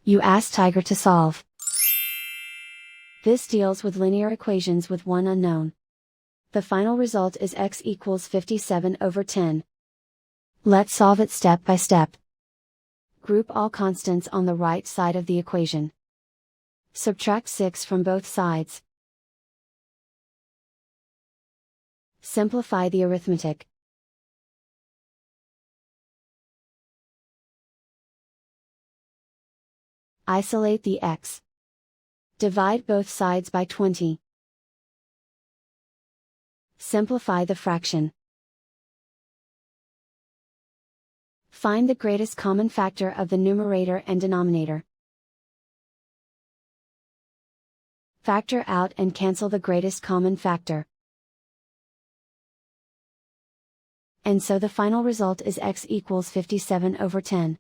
You ask Tiger to solve. This deals with linear equations with one unknown. The final result is x equals 57/10. Let's solve it step by step. Group all constants on the right side of the equation. Subtract 6 from both sides. Simplify the arithmetic. Isolate the x. Divide both sides by 20. Simplify the fraction. Find the greatest common factor of the numerator and denominator. Factor out and cancel the greatest common factor. And so the final result is x equals 57/10.